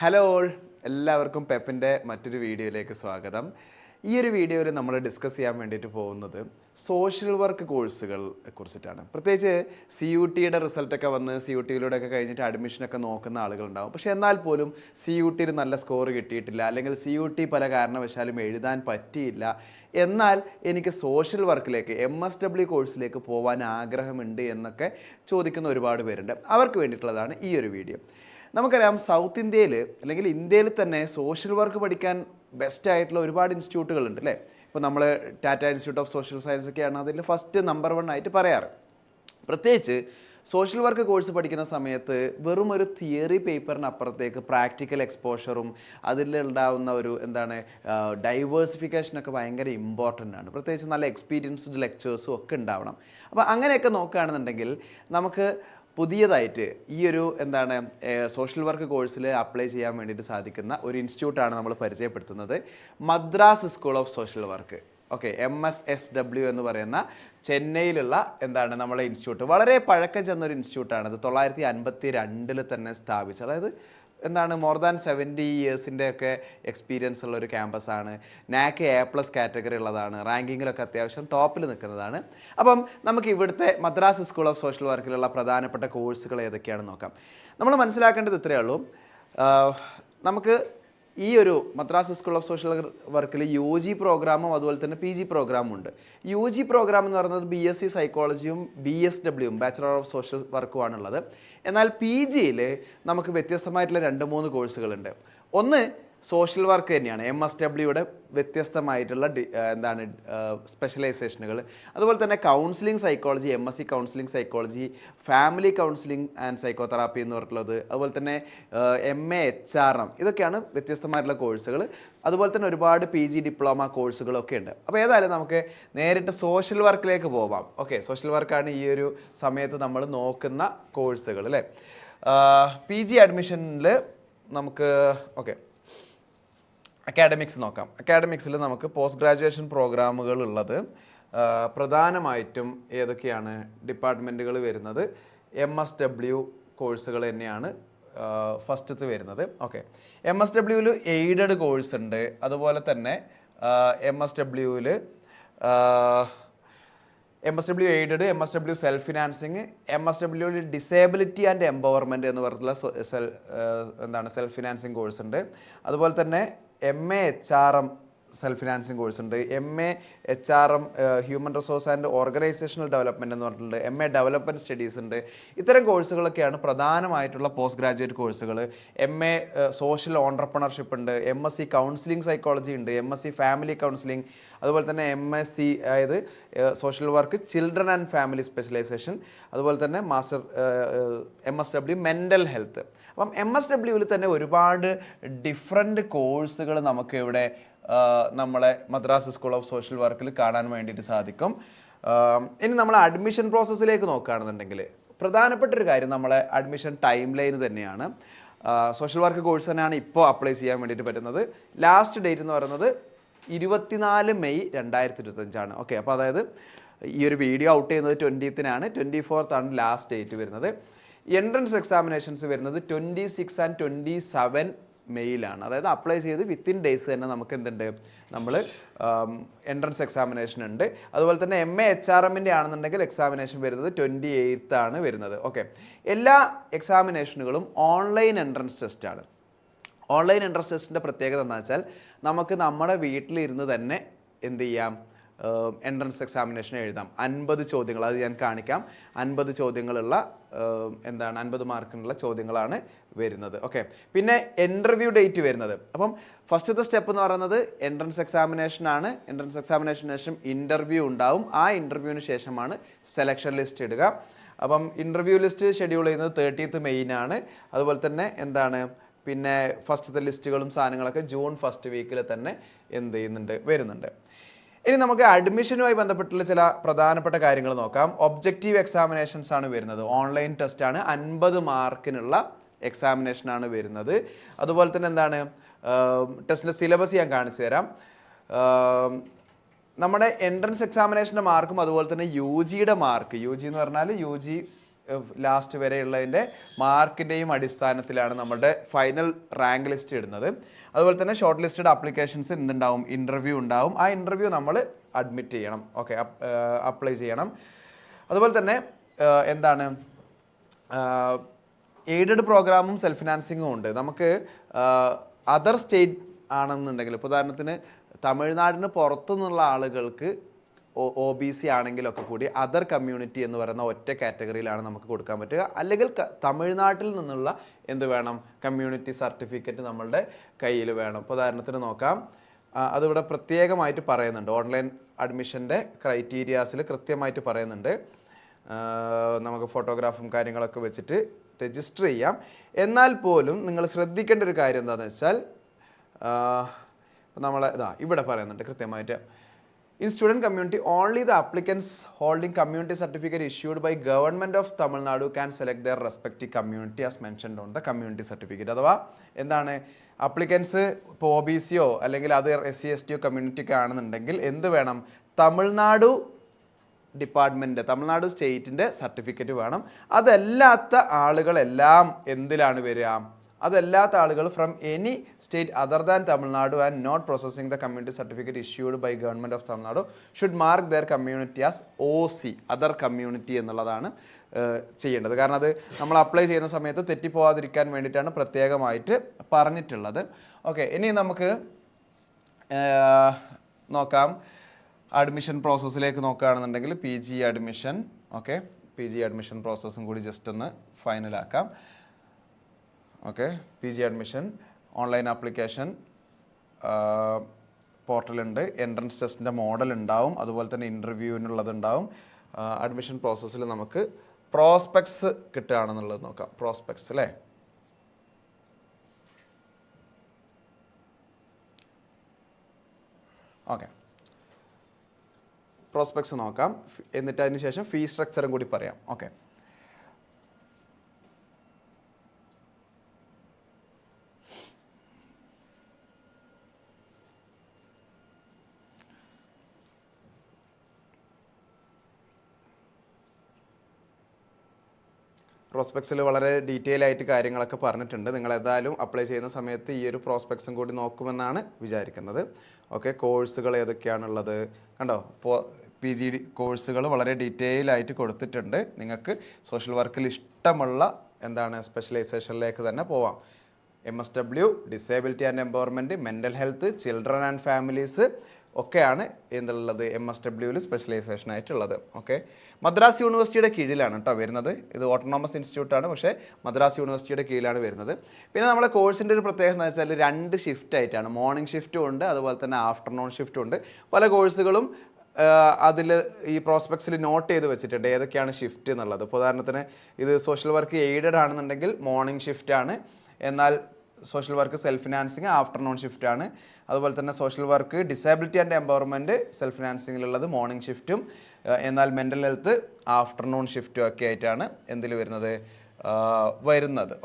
Hello all, എല്ലാവർക്കും പെപ്പിൻ്റെ മറ്റൊരു വീഡിയോയിലേക്ക് സ്വാഗതം. ഈ ഒരു വീഡിയോയിൽ നമ്മൾ ഡിസ്കസ് ചെയ്യാൻ വേണ്ടിയിട്ട് പോകുന്നത് സോഷ്യൽ വർക്ക് കോഴ്സുകളെ കുറിച്ചിട്ടാണ്. പ്രത്യേകിച്ച് CUT-യുടെ റിസൾട്ടൊക്കെ വന്ന് CUT-യിലൂടെയൊക്കെ കഴിഞ്ഞിട്ട് അഡ്മിഷനൊക്കെ നോക്കുന്ന ആളുകളുണ്ടാവും. പക്ഷേ എന്നാൽ പോലും CUT-യിൽ നല്ല സ്കോർ കിട്ടിയിട്ടില്ല, അല്ലെങ്കിൽ CUT പല കാരണവശാലും എഴുതാൻ പറ്റിയില്ല. എന്നാൽ എനിക്ക് സോഷ്യൽ വർക്കിലേക്ക് MSW കോഴ്സിലേക്ക് പോകാൻ ആഗ്രഹമുണ്ട് എന്നൊക്കെ ചോദിക്കുന്ന ഒരുപാട് പേരുണ്ട്. അവർക്ക് വേണ്ടിയിട്ടുള്ളതാണ് ഈ ഒരു വീഡിയോ. നമുക്കറിയാം, സൗത്ത് ഇന്ത്യയിൽ അല്ലെങ്കിൽ ഇന്ത്യയിൽ തന്നെ സോഷ്യൽ വർക്ക് പഠിക്കാൻ ബെസ്റ്റ് ആയിട്ടുള്ള ഒരുപാട് ഇൻസ്റ്റിറ്റ്യൂട്ടുകളുണ്ട് അല്ലേ. ഇപ്പോൾ നമ്മൾ Tata institute of social science ഒക്കെയാണ് അതിൽ ഫസ്റ്റ് നമ്പർ 1 ആയിട്ട് പറയാറ്. പ്രത്യേകിച്ച് സോഷ്യൽ വർക്ക് കോഴ്സ് പഠിക്കുന്ന സമയത്ത് വെറും ഒരു തിയറി പേപ്പറിനപ്പുറത്തേക്ക് പ്രാക്ടിക്കൽ എക്സ്പോഷറും അതിലുണ്ടാവുന്ന ഒരു ഡൈവേഴ്സിഫിക്കേഷനൊക്കെ ഭയങ്കര ഇമ്പോർട്ടൻ്റ് ആണ്. പ്രത്യേകിച്ച് നല്ല എക്സ്പീരിയൻസ്ഡ് ലെക്ചേഴ്സും ഒക്കെ ഉണ്ടാവണം. അപ്പോൾ അങ്ങനെയൊക്കെ നോക്കുകയാണെന്നുണ്ടെങ്കിൽ നമുക്ക് പുതിയതായിട്ട് ഈ ഒരു സോഷ്യൽ വർക്ക് കോഴ്സിൽ അപ്ലൈ ചെയ്യാൻ വേണ്ടിയിട്ട് സാധിക്കുന്ന ഒരു ഇൻസ്റ്റിറ്റ്യൂട്ടാണ് നമ്മൾ പരിചയപ്പെടുത്തുന്നത്. Madras school of social work, okay, MSSW എന്ന് പറയുന്ന ചെന്നൈയിലുള്ള നമ്മളെ ഇൻസ്റ്റിറ്റ്യൂട്ട്. വളരെ പഴക്കം ചെന്നൊരു ഇൻസ്റ്റിറ്റ്യൂട്ടാണ്. അത് 1952 തന്നെ സ്ഥാപിച്ചത്. അതായത് മോർ ദാൻ 70 ഇയേഴ്സിൻ്റെ ഒക്കെ എക്സ്പീരിയൻസ് ഉള്ള ഒരു ക്യാമ്പസാണ്. NAAC A+ കാറ്റഗറി ഉള്ളതാണ്. റാങ്കിങ്ങിലൊക്കെ അത്യാവശ്യം ടോപ്പിൽ നിൽക്കുന്നതാണ്. അപ്പം നമുക്ക് ഇവിടുത്തെ മദ്രാസ് സ്കൂൾ ഓഫ് സോഷ്യൽ വർക്കിലുള്ള പ്രധാനപ്പെട്ട കോഴ്സുകൾ ഏതൊക്കെയാണെന്ന് നോക്കാം. നമ്മൾ മനസ്സിലാക്കേണ്ടത് ഇത്രയേ ഉള്ളൂ. നമുക്ക് ഈ ഒരു മദ്രാസ് സ്കൂൾ ഓഫ് സോഷ്യൽ വർക്കിൽ UG പ്രോഗ്രാമും അതുപോലെ തന്നെ PG പ്രോഗ്രാമും ഉണ്ട്. UG പ്രോഗ്രാം എന്ന് പറയുന്നത് BSc സൈക്കോളജിയും BSW ബാച്ചലർ ഓഫ് സോഷ്യൽ വർക്കുമാണുള്ളത്. എന്നാൽ PGയിൽ നമുക്ക് വ്യത്യസ്തമായിട്ടുള്ള 2-3 കോഴ്സുകളുണ്ട്. ഒന്ന് സോഷ്യൽ വർക്ക് തന്നെയാണ്, MSWയുടെ വ്യത്യസ്തമായിട്ടുള്ള സ്പെഷ്യലൈസേഷനുകൾ. അതുപോലെ തന്നെ counselling psychology, MSc counselling psychology, family counselling and psychotherapy എന്ന് പറഞ്ഞിട്ടുള്ളത്. അതുപോലെ തന്നെ MA HRM, ഇതൊക്കെയാണ് വ്യത്യസ്തമായിട്ടുള്ള കോഴ്സുകൾ. അതുപോലെ തന്നെ ഒരുപാട് PG ഡിപ്ലോമ കോഴ്സുകളൊക്കെ ഉണ്ട്. അപ്പോൾ ഏതായാലും നമുക്ക് നേരിട്ട് സോഷ്യൽ വർക്കിലേക്ക് പോകാം. ഓക്കെ, സോഷ്യൽ വർക്കാണ് ഈ ഒരു സമയത്ത് നമ്മൾ നോക്കുന്ന കോഴ്സുകൾ അല്ലേ. PG അഡ്മിഷനിൽ നമുക്ക് അക്കാഡമിക്സ് നോക്കാം. അക്കാഡമിക്സിൽ നമുക്ക് പോസ്റ്റ് ഗ്രാജുവേഷൻ പ്രോഗ്രാമുകൾ ഉള്ളത് പ്രധാനമായിട്ടും ഏതൊക്കെയാണ് ഡിപ്പാർട്ട്മെൻറ്റുകൾ വരുന്നത്? MSW കോഴ്സുകൾ തന്നെയാണ് ഫസ്റ്റത്ത് വരുന്നത്. ഓക്കെ, MSWയിൽ എയ്ഡഡ് കോഴ്സ് ഉണ്ട്. അതുപോലെ തന്നെ MSW aided, MSW self financing, MSW disability and empowerment എന്ന് പറഞ്ഞിട്ടുള്ള സെൽഫ് ഫിനാൻസിങ് കോഴ്സ് ഉണ്ട്. അതുപോലെ തന്നെ MA HRM self financing course ഉണ്ട്. MA HRM human resource and organisational development എന്ന് പറഞ്ഞിട്ടുണ്ട്. MA ഡെവലപ്മെൻറ്റ് സ്റ്റഡീസ് ഉണ്ട്. ഇത്തരം കോഴ്സുകളൊക്കെയാണ് പ്രധാനമായിട്ടുള്ള പോസ്റ്റ് ഗ്രാജുവേറ്റ് കോഴ്സുകൾ. MA സോഷ്യൽ ഓൺട്രപ്രണർഷിപ്പ് ഉണ്ട്. MSc കൗൺസിലിംഗ് സൈക്കോളജി ഉണ്ട്. MSc family counselling. അതുപോലെ തന്നെ MSc അതായത് social work children and family specialisation. അതുപോലെ തന്നെ MSW മെൻ്റൽ ഹെൽത്ത്. അപ്പം MSWയിൽ തന്നെ ഒരുപാട് ഡിഫറെൻറ്റ് കോഴ്സുകൾ നമുക്ക് ഇവിടെ നമ്മളെ മദ്രാസ് സ്കൂൾ ഓഫ് സോഷ്യൽ വർക്കിൽ കാണാൻ വേണ്ടിയിട്ട് സാധിക്കും. ഇനി നമ്മൾ അഡ്മിഷൻ പ്രോസസ്സിലേക്ക് നോക്കുകയാണെന്നുണ്ടെങ്കിൽ പ്രധാനപ്പെട്ടൊരു കാര്യം നമ്മളെ അഡ്മിഷൻ ടൈം ലൈൻ തന്നെയാണ്. സോഷ്യൽ വർക്ക് കോഴ്സ് തന്നെയാണ് ഇപ്പോൾ അപ്ലൈ ചെയ്യാൻ വേണ്ടിയിട്ട് പറ്റുന്നത്. ലാസ്റ്റ് ഡേറ്റ് എന്ന് പറയുന്നത് 24 മെയ് 2025. ഓക്കെ, അപ്പോൾ അതായത് ഈ ഒരു വീഡിയോ ഔട്ട് ചെയ്യുന്നത് 20th-നാണ്. 24th ആണ് ലാസ്റ്റ് ഡേറ്റ് വരുന്നത്. എൻട്രൻസ് എക്സാമിനേഷൻസ് വരുന്നത് 26 and 27 മെയിലാണ്. അതായത് അപ്ലൈ ചെയ്ത് വിത്തിൻ ഡേയ്സ് തന്നെ നമുക്ക് നമ്മൾ എൻട്രൻസ് എക്സാമിനേഷൻ ഉണ്ട്. അതുപോലെ തന്നെ MA HRMൻ്റെ ആണെന്നുണ്ടെങ്കിൽ എക്സാമിനേഷൻ വരുന്നത് 28th ആണ് വരുന്നത്. ഓക്കെ, എല്ലാ എക്സാമിനേഷനുകളും ഓൺലൈൻ എൻട്രൻസ് ടെസ്റ്റാണ്. ഓൺലൈൻ എൻട്രൻസ് ടെസ്റ്റിൻ്റെ പ്രത്യേകത എന്താണെന്ന് വെച്ചാൽ നമുക്ക് നമ്മുടെ വീട്ടിലിരുന്ന് തന്നെ എൻട്രൻസ് എക്സാമിനേഷൻ എഴുതാം. 50 ചോദ്യങ്ങൾ, അത് ഞാൻ കാണിക്കാം. 50 ചോദ്യങ്ങളുള്ള 50 മാർക്കിനുള്ള ചോദ്യങ്ങളാണ് വരുന്നത്. ഓക്കെ, പിന്നെ ഇൻ്റർവ്യൂ ഡേറ്റ് വരുന്നത്. അപ്പം ഫസ്റ്റത്തെ സ്റ്റെപ്പ് എന്ന് പറയുന്നത് എൻട്രൻസ് എക്സാമിനേഷനാണ്. എൻട്രൻസ് എക്സാമിനേഷന് ശേഷം ഇൻ്റർവ്യൂ ഉണ്ടാവും. ആ ഇൻ്റർവ്യൂവിന് ശേഷമാണ് സെലക്ഷൻ ലിസ്റ്റ് ഇടുക. അപ്പം ഇൻ്റർവ്യൂ ലിസ്റ്റ് ഷെഡ്യൂൾ ചെയ്യുന്നത് 30th മെയിനാണ്. അതുപോലെ തന്നെ പിന്നെ ഫസ്റ്റത്തെ ലിസ്റ്റുകളും സാധനങ്ങളൊക്കെ ജൂൺ ഫസ്റ്റ് വീക്കിൽ തന്നെ വരുന്നുണ്ട്. ഇനി നമുക്ക് അഡ്മിഷനുമായി ബന്ധപ്പെട്ടുള്ള ചില പ്രധാനപ്പെട്ട കാര്യങ്ങൾ നോക്കാം. ഒബ്ജക്റ്റീവ് എക്സാമിനേഷൻസ് ആണ് വരുന്നത്. ഓൺലൈൻ ടെസ്റ്റാണ്. 50 മാർക്കിനുള്ള എക്സാമിനേഷനാണ് വരുന്നത്. അതുപോലെ തന്നെ ടെസ്റ്റിൻ്റെ സിലബസ് ഞാൻ കാണിച്ചു തരാം. നമ്മുടെ എൻട്രൻസ് എക്സാമിനേഷൻ്റെ മാർക്കും അതുപോലെ തന്നെ UGയുടെ മാർക്ക്, UG എന്ന് പറഞ്ഞാൽ UG ലാസ്റ്റ് വരെയുള്ളതിൻ്റെ മാർക്കിൻ്റെയും അടിസ്ഥാനത്തിലാണ് നമ്മുടെ ഫൈനൽ റാങ്ക് ലിസ്റ്റ് ഇടുന്നത്. അതുപോലെ തന്നെ ഷോർട്ട് ലിസ്റ്റഡ് ആപ്ലിക്കേഷൻസ് എന്തുണ്ടാവും, ഇൻ്റർവ്യൂ ഉണ്ടാവും. ആ ഇൻ്റർവ്യൂ നമ്മൾ അഡ്മിറ്റ് ചെയ്യണം, ഓക്കെ, അപ്ലൈ ചെയ്യണം. അതുപോലെ തന്നെ എന്താണ്, എയ്ഡഡ് പ്രോഗ്രാമും സെൽഫ് ഫിനാൻസിങ്ങും ഉണ്ട്. നമുക്ക് അതർ സ്റ്റേറ്റ് ആണെന്നുണ്ടെങ്കിൽ, ഇപ്പോൾ ഉദാഹരണത്തിന് തമിഴ്നാടിന് പുറത്തു നിന്നുള്ള ആളുകൾക്ക് OBC ആണെങ്കിലൊക്കെ കൂടി അതർ കമ്മ്യൂണിറ്റി എന്ന് പറയുന്ന ഒറ്റ കാറ്റഗറിയിലാണ് നമുക്ക് കൊടുക്കാൻ പറ്റുക. അല്ലെങ്കിൽ തമിഴ്നാട്ടിൽ നിന്നുള്ള എന്ത് വേണം, കമ്മ്യൂണിറ്റി സർട്ടിഫിക്കറ്റ് നമ്മളുടെ കയ്യിൽ വേണം. ഇപ്പോൾ ഉദാഹരണത്തിന് നോക്കാം, അതിവിടെ പ്രത്യേകമായിട്ട് പറയുന്നുണ്ട്, ഓൺലൈൻ അഡ്മിഷൻ്റെ ക്രൈറ്റീരിയാസിൽ കൃത്യമായിട്ട് പറയുന്നുണ്ട്. നമുക്ക് ഫോട്ടോഗ്രാഫും കാര്യങ്ങളൊക്കെ വെച്ചിട്ട് രജിസ്റ്റർ ചെയ്യാം. എന്നാൽ പോലും നിങ്ങൾ ശ്രദ്ധിക്കേണ്ട ഒരു കാര്യം എന്താണെന്ന് വെച്ചാൽ, നമ്മൾ ഇവിടെ പറയുന്നുണ്ട് കൃത്യമായിട്ട്, in student community only the applicants holding community certificate issued by government of Tamil Nadu can select their respective community as mentioned on the community certificate. അഥവാ എന്താണ്, അപ്ലിക്കൻസ് ഇപ്പോൾ OBCയോ അല്ലെങ്കിൽ അത് SC/ST കമ്മ്യൂണിറ്റിക്ക് ആണെന്നുണ്ടെങ്കിൽ എന്ത് വേണം, തമിഴ്നാടു ഡിപ്പാർട്ട്മെൻറ്റ്, തമിഴ്നാട് സ്റ്റേറ്റിൻ്റെ സർട്ടിഫിക്കറ്റ് വേണം. അതല്ലാത്ത ആളുകളെല്ലാം എന്തിലാണ് വരിക, അതല്ലാത്ത ആളുകൾ from any state other than Tamil Nadu and not processing the community certificate issued by government of Tamil Nadu should mark their community as OC, other community എന്നുള്ളതാണ് ചെയ്യേണ്ടത്. കാരണം അത് നമ്മൾ അപ്ലൈ ചെയ്യുന്ന സമയത്ത് തെറ്റിപ്പോവാതിരിക്കാൻ വേണ്ടിയിട്ടാണ് പ്രത്യേകമായിട്ട് പറഞ്ഞിട്ടുള്ളത്. ഓക്കെ, ഇനി നമുക്ക് നോക്കാം, അഡ്മിഷൻ പ്രോസസ്സിലേക്ക് നോക്കുകയാണെന്നുണ്ടെങ്കിൽ PG admission, okay, PG admission പ്രോസസ്സും കൂടി ജസ്റ്റ് ഒന്ന് ഫൈനലാക്കാം. Okay, PG admission online application പോർട്ടലുണ്ട്, എൻട്രൻസ് ടെസ്റ്റിൻ്റെ മോഡൽ ഉണ്ടാവും, അതുപോലെ തന്നെ ഇൻ്റർവ്യൂവിനുള്ളത് ഉണ്ടാവും. അഡ്മിഷൻ പ്രോസസ്സിൽ നമുക്ക് പ്രോസ്പെക്ട്സ് കിട്ടുകയാണെന്നുള്ളത് നോക്കാം. പ്രോസ്പെക്ട്സ് അല്ലേ, ഓക്കെ, പ്രോസ്പെക്ട്സ് നോക്കാം. എന്നിട്ട് അതിന് ശേഷം ഫീ സ്ട്രക്ചറും കൂടി പറയാം. ഓക്കെ, പ്രോസ്പെക്ട്സിൽ വളരെ ഡീറ്റെയിൽ ആയിട്ട് കാര്യങ്ങളൊക്കെ പറഞ്ഞിട്ടുണ്ട്. നിങ്ങൾ ഏതായാലും അപ്ലൈ ചെയ്യുന്ന സമയത്ത് ഈ ഒരു പ്രോസ്പെക്ട്സും കൂടി നോക്കുമെന്നാണ് വിചാരിക്കുന്നത്. ഓക്കെ, കോഴ്സുകൾ ഏതൊക്കെയാണുള്ളത് കണ്ടോ, ഇപ്പോൾ PG കോഴ്സുകൾ വളരെ ഡീറ്റെയിൽ ആയിട്ട് കൊടുത്തിട്ടുണ്ട്. നിങ്ങൾക്ക് സോഷ്യൽ വർക്കിൽ ഇഷ്ടമുള്ള എന്താണ് സ്പെഷ്യലൈസേഷനിലേക്ക് തന്നെ പോവാം. MSW, disability and empowerment, mental health, children and families ഒക്കെയാണ് എന്തുള്ളത് MSWയിൽ സ്പെഷ്യലൈസേഷൻ ആയിട്ടുള്ളത്. ഓക്കെ, മദ്രാസ് യൂണിവേഴ്സിറ്റിയുടെ കീഴിലാണ് കേട്ടോ വരുന്നത്. ഇത് ഓട്ടോണോമസ് ഇൻസ്റ്റിറ്റ്യൂട്ടാണ്, പക്ഷേ മദ്രാസ് യൂണിവേഴ്സിറ്റിയുടെ കീഴിലാണ് വരുന്നത്. പിന്നെ നമ്മളെ കോഴ്സിൻ്റെ ഒരു പ്രത്യേകത എന്ന് വെച്ചാൽ 2 ഷിഫ്റ്റ് ആയിട്ടാണ്, മോർണിംഗ് ഷിഫ്റ്റും ഉണ്ട്, അതുപോലെ തന്നെ ആഫ്റ്റർനൂൺ ഷിഫ്റ്റും ഉണ്ട്. പല കോഴ്സുകളും അതിൽ ഈ പ്രോസ്പെക്ട്സിൽ നോട്ട് ചെയ്ത് വെച്ചിട്ടുണ്ട് ഏതൊക്കെയാണ് ഷിഫ്റ്റ് എന്നുള്ളത്. ഇപ്പോൾ ഉദാഹരണത്തിന് ഇത് സോഷ്യൽ വർക്ക് എയ്ഡഡ് ആണെന്നുണ്ടെങ്കിൽ മോർണിംഗ് ഷിഫ്റ്റാണ്, എന്നാൽ social work self financing afternoon ഷിഫ്റ്റാണ്. അതുപോലെ തന്നെ social work disability and empowerment self ഫിനാൻസിങ്ങിലുള്ളത് മോർണിംഗ് ഷിഫ്റ്റും, എന്നാൽ മെൻ്റൽ ഹെൽത്ത് ആഫ്റ്റർനൂൺ ഷിഫ്റ്റും ഒക്കെ ആയിട്ടാണ് എന്തിൽ വരുന്നത്.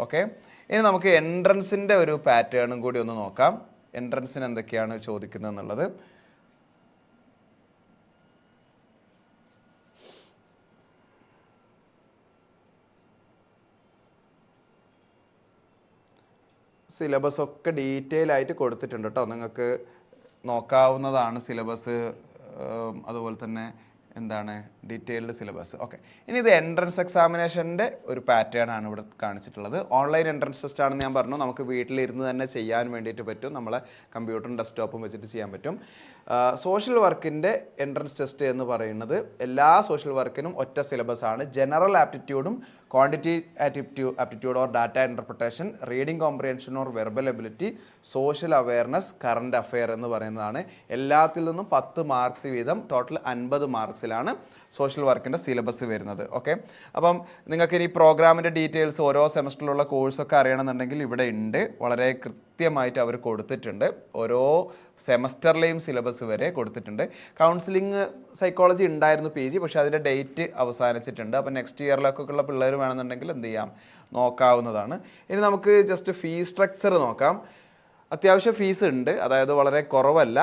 ഓക്കെ, ഇനി നമുക്ക് എൻട്രൻസിൻ്റെ ഒരു പാറ്റേണും കൂടി ഒന്ന് നോക്കാം. എൻട്രൻസിന് എന്തൊക്കെയാണ് ചോദിക്കുന്നത് എന്നുള്ളത്. സിലബസ് ഒക്കെ ഡീറ്റെയിൽ ആയിട്ട് കൊടുത്തിട്ടുണ്ട് കേട്ടോ, നിങ്ങൾക്ക് നോക്കാവുന്നതാണ് സിലബസ്. അതുപോലെ തന്നെ എന്താണ് ഡീറ്റെയിൽഡ് സിലബസ്. ഓക്കെ, ഇനി ഇത് എൻട്രൻസ് എക്സാമിനേഷൻ്റെ ഒരു പാറ്റേൺ ആണ് ഇവിടെ കാണിച്ചിട്ടുള്ളത്. ഓൺലൈൻ എൻട്രൻസ് ടെസ്റ്റ് ആണെന്ന് ഞാൻ പറഞ്ഞു, നമുക്ക് വീട്ടിലിരുന്ന് തന്നെ ചെയ്യാൻ വേണ്ടിയിട്ട് പറ്റും, നമ്മളെ കമ്പ്യൂട്ടറും ഡെസ്ക്ടോപ്പും വെച്ചിട്ട് ചെയ്യാൻ പറ്റും. സോഷ്യൽ വർക്കിൻ്റെ എൻട്രൻസ് ടെസ്റ്റ് എന്ന് പറയുന്നത് എല്ലാ സോഷ്യൽ വർക്കിനും ഒറ്റ സിലബസ് ആണ്. ജനറൽ ആപ്റ്റിറ്റ്യൂഡും quantity aptitude or data interpretation, reading comprehension or verbal ability, social awareness, current affair എന്ന് പറയുന്നതാണ്. എല്ലാത്തിൽ നിന്നും 10 മാർക്സ് വീതം, ടോട്ടൽ 50 മാർക്സിലാണ് സോഷ്യൽ വർക്കിൻ്റെ സിലബസ് വരുന്നത്. ഓക്കെ, അപ്പം നിങ്ങൾക്ക് ഇനി പ്രോഗ്രാമിൻ്റെ ഡീറ്റെയിൽസ് ഓരോ സെമസ്റ്ററിലുള്ള കോഴ്സൊക്കെ അറിയണമെന്നുണ്ടെങ്കിൽ ഇവിടെ ഉണ്ട്, വളരെ കൃത്യമായിട്ട് അവർ കൊടുത്തിട്ടുണ്ട്. ഓരോ സെമസ്റ്ററിലെയും സിലബസ് വരെ കൊടുത്തിട്ടുണ്ട്. കൗൺസിലിംഗ് സൈക്കോളജി ഉണ്ടായിരുന്നു PG, പക്ഷേ അതിൻ്റെ ഡേറ്റ് അവസാനിച്ചിട്ടുണ്ട്. അപ്പോൾ നെക്സ്റ്റ് ഇയറിലൊക്കെ ഉള്ള പിള്ളേർ വേണമെന്നുണ്ടെങ്കിൽ എന്ത് ചെയ്യാം, നോക്കാവുന്നതാണ്. ഇനി നമുക്ക് ജസ്റ്റ് ഫീസ് സ്ട്രക്ചർ നോക്കാം. അത്യാവശ്യം ഫീസ് ഉണ്ട്, അതായത് വളരെ കുറവല്ല.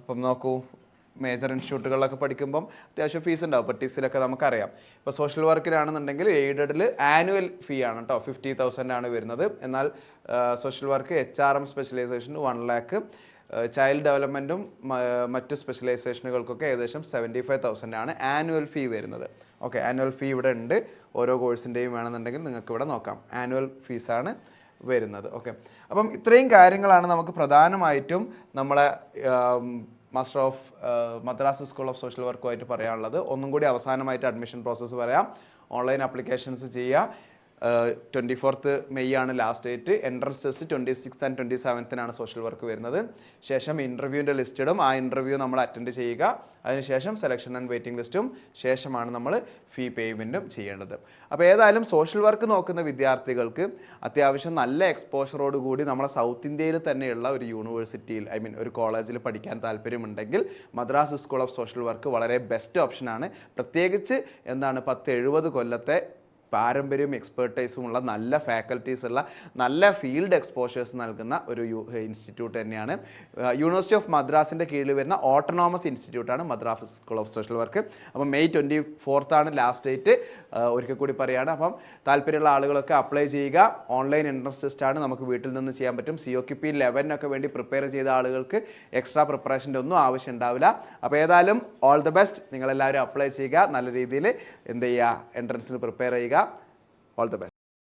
അപ്പം നോക്കൂ, മേജർ ഇൻസ്റ്റിറ്റ്യൂട്ടുകളിലൊക്കെ പഠിക്കുമ്പം അത്യാവശ്യം ഫീസ് ഉണ്ടാവും. ഇപ്പോൾ ടിസിലൊക്കെ നമുക്കറിയാം. ഇപ്പോൾ സോഷ്യൽ വർക്കിനാണെന്നുണ്ടെങ്കിൽ എയ്ഡഡിൽ ആനുവൽ ഫീ ആണ് കേട്ടോ, 50,000 ആണ് വരുന്നത്. എന്നാൽ സോഷ്യൽ വർക്ക് HRM സ്പെഷ്യലൈസേഷന് 1 lakh, ചൈൽഡ് ഡെവലപ്മെൻറ്റും മറ്റ് സ്പെഷ്യലൈസേഷനുകൾക്കൊക്കെ ഏകദേശം 75,000 ആണ് ആനുവൽ ഫീ വരുന്നത്. ഓക്കെ, ആനുവൽ ഫീ ഇവിടെ ഉണ്ട്. ഓരോ കോഴ്സിൻ്റെയും വേണമെന്നുണ്ടെങ്കിൽ നിങ്ങൾക്ക് ഇവിടെ നോക്കാം, ആനുവൽ ഫീസാണ് വരുന്നത്. ഓക്കെ, അപ്പം ഇത്രയും കാര്യങ്ങളാണ് നമുക്ക് പ്രധാനമായിട്ടും നമ്മളെ master of Madras school of social വർക്കുമായിട്ട് പറയാനുള്ളത്. ഒന്നും കൂടി അവസാനമായിട്ട് അഡ്മിഷൻ പ്രോസസ്സ് പറയാം. ഓൺലൈൻ ആപ്ലിക്കേഷൻസ് ചെയ്യുക. 24th May ആണ് last date. Entrance test 26th and 27th social work വരുന്നത്. ശേഷം ഇൻ്റർവ്യൂവിൻ്റെ ലിസ്റ്റ് ഇടും. ആ ഇൻ്റർവ്യൂ നമ്മൾ അറ്റൻഡ് ചെയ്യുക. അതിനുശേഷം സെലക്ഷൻ ആൻഡ് വെയിറ്റിംഗ് ലിസ്റ്റും ശേഷമാണ് നമ്മൾ ഫീ പേയ്മെൻറ്റും ചെയ്യേണ്ടത്. അപ്പോൾ ഏതായാലും സോഷ്യൽ വർക്ക് നോക്കുന്ന വിദ്യാർത്ഥികൾക്ക് അത്യാവശ്യം നല്ല എക്സ്പോഷറോട് കൂടി നമ്മളെ സൗത്ത് ഇന്ത്യയിൽ തന്നെയുള്ള ഒരു യൂണിവേഴ്സിറ്റിയിൽ, ഒരു കോളേജിൽ പഠിക്കാൻ താല്പര്യമുണ്ടെങ്കിൽ Madras school of social work വളരെ ബെസ്റ്റ് ഓപ്ഷനാണ്. പ്രത്യേകിച്ച് 10-70 കൊല്ലത്തെ പാരമ്പര്യവും എക്സ്പെർട്ടൈസും ഉള്ള നല്ല ഫാക്കൽറ്റീസ് ഉള്ള നല്ല ഫീൽഡ് എക്സ്പോഷേഴ്സ് നൽകുന്ന ഒരു ഇൻസ്റ്റിറ്റ്യൂട്ട് തന്നെയാണ്. യൂണിവേഴ്സിറ്റി ഓഫ് മദ്രാസിൻ്റെ കീഴിൽ വരുന്ന ഓട്ടോണോമസ് ഇൻസ്റ്റിറ്റ്യൂട്ടാണ് Madras school of social work. അപ്പം May 24th ലാസ്റ്റ് ഡേറ്റ്. ഒരിക്കൽ കൂടി പറയുകയാണ്. അപ്പം താല്പര്യമുള്ള ആളുകളൊക്കെ അപ്ലൈ ചെയ്യുക. ഓൺലൈൻ എൻട്രൻസ് ടെസ്റ്റാണ്, നമുക്ക് വീട്ടിൽ നിന്ന് ചെയ്യാൻ പറ്റും. COQP 11 വേണ്ടി പ്രിപ്പയർ ചെയ്ത ആളുകൾക്ക് എക്സ്ട്രാ പ്രിപ്പറേഷൻ്റെ ഒന്നും ആവശ്യം ഉണ്ടാവില്ല. അപ്പോൾ ഏതായാലും ഓൾ ദ ബെസ്റ്റ്. നിങ്ങളെല്ലാവരും അപ്ലൈ ചെയ്യുക. നല്ല രീതിയിൽ എന്ത് ചെയ്യുക, എൻട്രൻസിന് പ്രിപ്പയർ ചെയ്യുക. All the best.